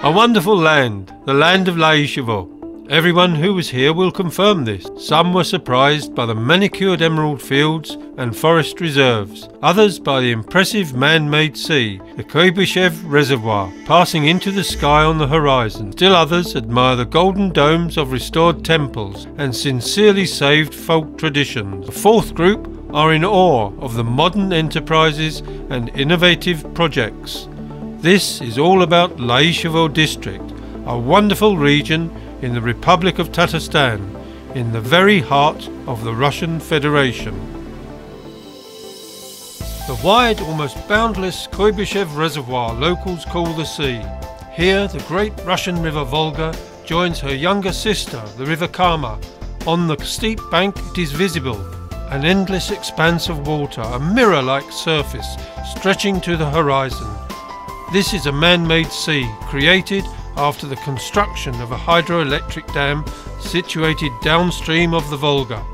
A wonderful land, the land of Laishevo. Everyone who was here will confirm this. Some were surprised by the manicured emerald fields and forest reserves, others by the impressive man-made sea, the Kuibyshev reservoir, passing into the sky on the horizon. Still others admire the golden domes of restored temples and sincerely saved folk traditions. The fourth group are in awe of the modern enterprises and innovative projects. This is all about Laishevo district, a wonderful region in the Republic of Tatarstan, in the very heart of the Russian Federation. The wide, almost boundless Kuibyshev reservoir locals call the sea. Here the great Russian river Volga joins her younger sister, the river Kama. On the steep bank it is visible, an endless expanse of water, a mirror-like surface stretching to the horizon. This is a man-made sea, created after the construction of a hydroelectric dam situated downstream of the Volga.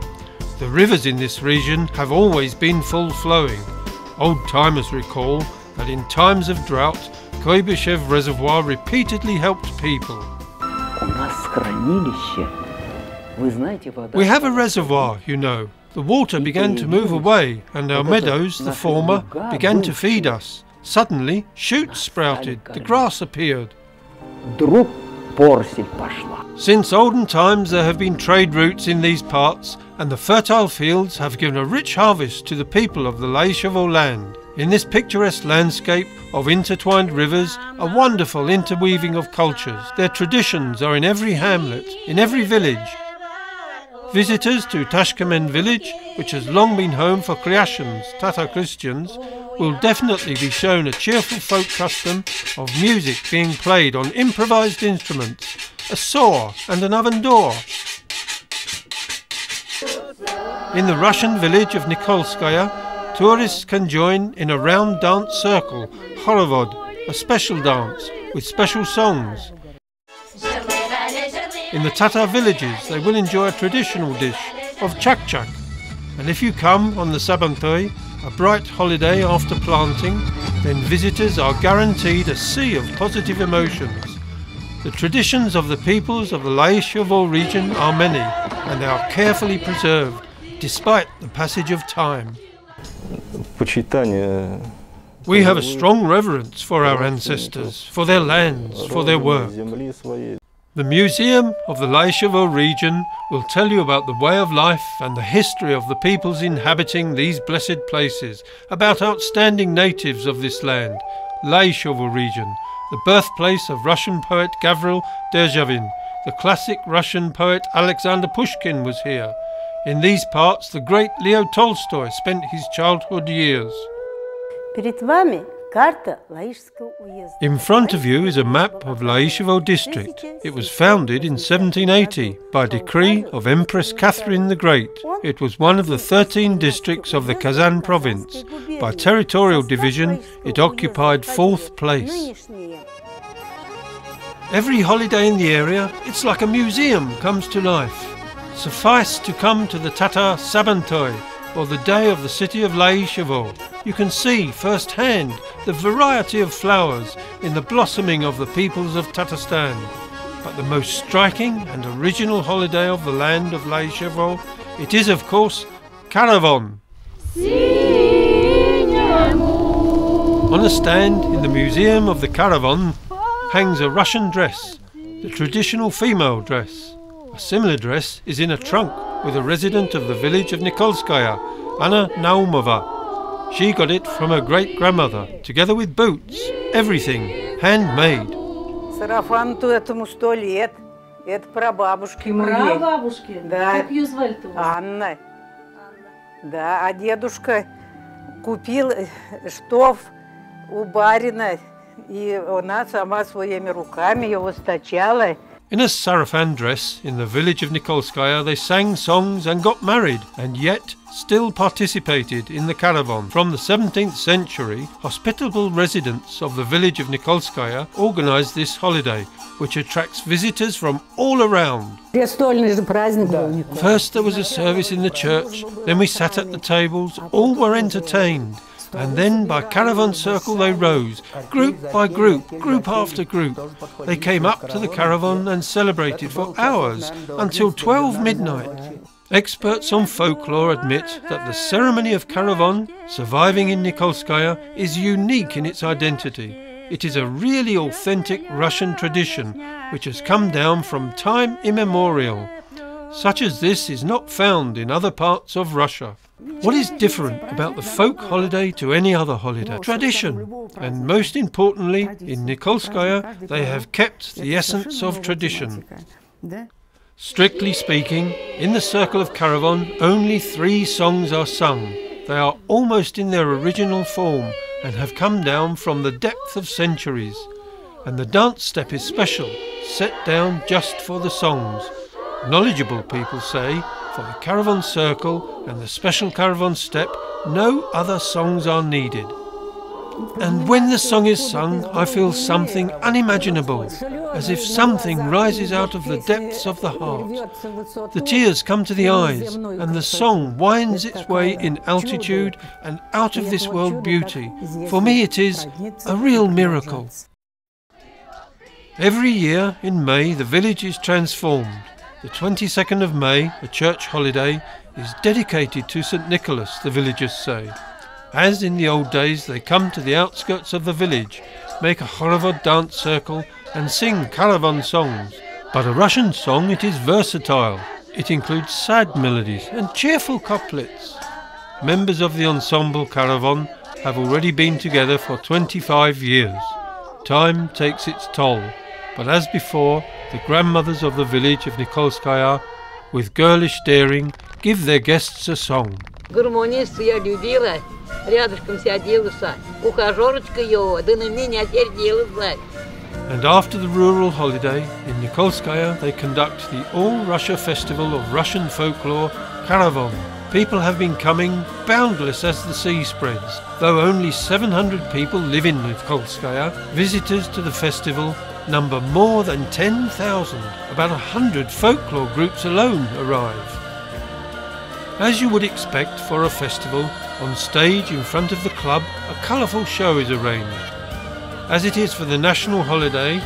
The rivers in this region have always been full-flowing. Old-timers recall that in times of drought, Kuibyshev reservoir repeatedly helped people. We have a reservoir, you know. The water began to move away and our meadows, the former, began to feed us. Suddenly, shoots sprouted, the grass appeared. Since olden times there have been trade routes in these parts, and the fertile fields have given a rich harvest to the people of the Laishevo land. In this picturesque landscape of intertwined rivers, a wonderful interweaving of cultures. Their traditions are in every hamlet, in every village. Visitors to Tashkemen village, which has long been home for Kryashans, Tatar Christians, will definitely be shown a cheerful folk custom of music being played on improvised instruments, a saw and an oven door. In the Russian village of Nikolskaya, tourists can join in a round dance circle, horovod, a special dance with special songs. In the Tatar villages they will enjoy a traditional dish of chak-chak, and if you come on the Sabantoy, a bright holiday after planting, then visitors are guaranteed a sea of positive emotions. The traditions of the peoples of the Laishevo region are many, and they are carefully preserved, despite the passage of time. We have a strong reverence for our ancestors, for their lands, for their work. The Museum of the Laishevo region will tell you about the way of life and the history of the peoples inhabiting these blessed places, about outstanding natives of this land, Laishevo region, the birthplace of Russian poet Gavril Derzhavin. The classic Russian poet Alexander Pushkin was here. In these parts the great Leo Tolstoy spent his childhood years. In front of you is a map of Laishevo district. It was founded in 1780 by decree of Empress Catherine the Great. It was one of the 13 districts of the Kazan province. By territorial division, it occupied 4th place. Every holiday in the area, it's like a museum comes to life. Suffice to come to the Tatar Sabantoy, or the day of the city of Laishevo. You can see firsthand the variety of flowers in the blossoming of the peoples of Tatarstan. But the most striking and original holiday of the land of Laishevo, it is of course caravan. On a stand in the Museum of the Caravan hangs a Russian dress, the traditional female dress. A similar dress is in a trunk with a resident of the village of Nikolskaya, Anna Naumova. She got it from her great-grandmother, together with boots, everything handmade. Сарафану этому 100 лет. Это прабабушки моей. Прабабушки? Да. Как ее звали-то? Анна. Да, а дедушка купил штоф у барина, и она сама своими руками его стачала. In a sarafan dress in the village of Nikolskaya they sang songs and got married, and yet still participated in the caravan. From the 17th century, hospitable residents of the village of Nikolskaya organised this holiday, which attracts visitors from all around. First there was a service in the church, then we sat at the tables, all were entertained. And then by caravan circle they rose, group by group, group after group. They came up to the caravan and celebrated for hours until 12 midnight. Experts on folklore admit that the ceremony of caravan, surviving in Nikolskaya, is unique in its identity. It is a really authentic Russian tradition which has come down from time immemorial. Such as this is not found in other parts of Russia. What is different about the folk holiday to any other holiday? Tradition. And most importantly, in Nikolskaya, they have kept the essence of tradition. Strictly speaking, in the circle of caravan, only 3 songs are sung. They are almost in their original form and have come down from the depth of centuries. And the dance step is special, set down just for the songs. Knowledgeable people say, for the caravan circle and the special caravan step, no other songs are needed. And when the song is sung, I feel something unimaginable, as if something rises out of the depths of the heart. The tears come to the eyes, and the song winds its way in altitude and out of this world beauty. For me it is a real miracle. Every year in May the village is transformed. The 22nd of May, a church holiday, is dedicated to St. Nicholas, the villagers say. As in the old days, they come to the outskirts of the village, make a horovod dance circle and sing caravan songs. But a Russian song, it is versatile. It includes sad melodies and cheerful couplets. Members of the ensemble caravan have already been together for 25 years. Time takes its toll, but as before, the grandmothers of the village of Nikolskaya, with girlish daring, give their guests a song. Гармонисту я любила, рядышком садился, ухажерочка его, да на меня сердилась. And after the rural holiday, in Nikolskaya they conduct the All-Russia Festival of Russian Folklore, Caravan. People have been coming, boundless as the sea spreads. Though only 700 people live in Nikolskaya, visitors to the festival number more than 10,000. About 100 folklore groups alone arrive. As you would expect for a festival, on stage in front of the club a colourful show is arranged. As it is for the national holiday,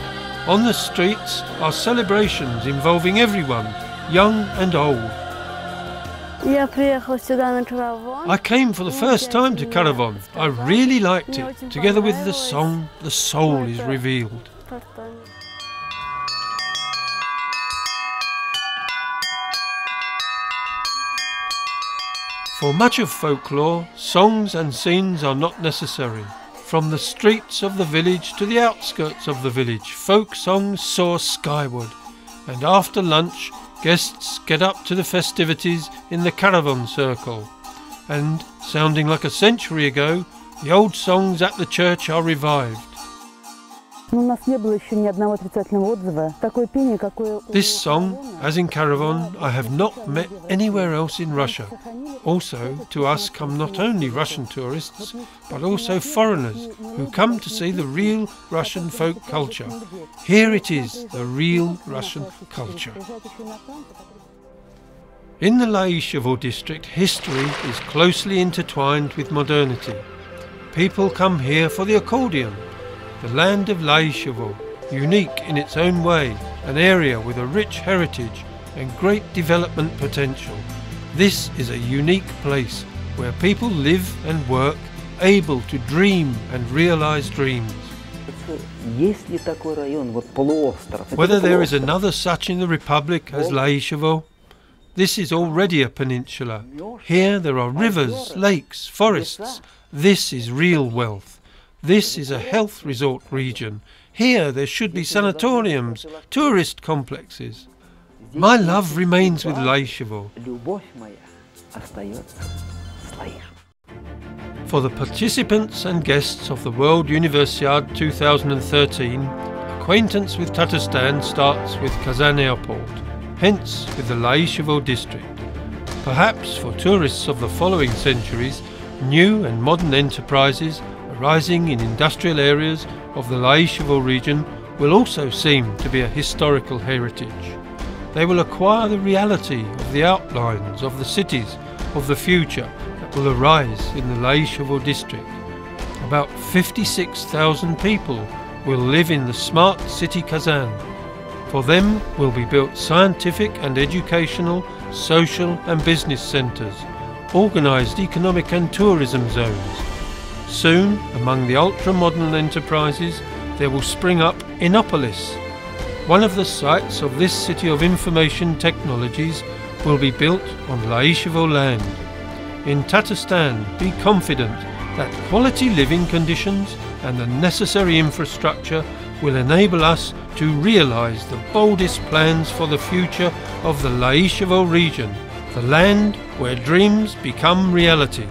on the streets are celebrations involving everyone, young and old. I came for the first time to Caravan. I really liked it. Together with the song, the soul is revealed. For much of folklore, songs and scenes are not necessary. From the streets of the village to the outskirts of the village, folk songs soar skyward, and after lunch, guests get up to the festivities in the caravan circle. And, sounding like a century ago, the old songs at the church are revived. This song, as in Caravan, I have not met anywhere else in Russia. Also, to us come not only Russian tourists, but also foreigners who come to see the real Russian folk culture. Here it is, the real Russian culture. In the Laishevo district, history is closely intertwined with modernity. People come here for the accordion. The land of Laishevo, unique in its own way, an area with a rich heritage and great development potential. This is a unique place where people live and work, able to dream and realize dreams. Whether there is another such in the Republic as Laishevo, this is already a peninsula. Here there are rivers, lakes, forests. This is real wealth. This is a health resort region. Here there should be sanatoriums, tourist complexes. My love remains with Laishevo. For the participants and guests of the World Universiade 2013, acquaintance with Tatarstan starts with Kazan Airport, hence with the Laishevo district. Perhaps for tourists of the following centuries, new and modern enterprises arising in industrial areas of the Laishevo region will also seem to be a historical heritage. They will acquire the reality of the outlines of the cities of the future that will arise in the Laishevo district. about 56,000 people will live in the smart city Kazan. For them will be built scientific and educational, social and business centres, organised economic and tourism zones. Soon, among the ultra-modern enterprises, there will spring up Innopolis. One of the sites of this city of information technologies will be built on Laishevo land. In Tatarstan, be confident that quality living conditions and the necessary infrastructure will enable us to realise the boldest plans for the future of the Laishevo region, the land where dreams become reality.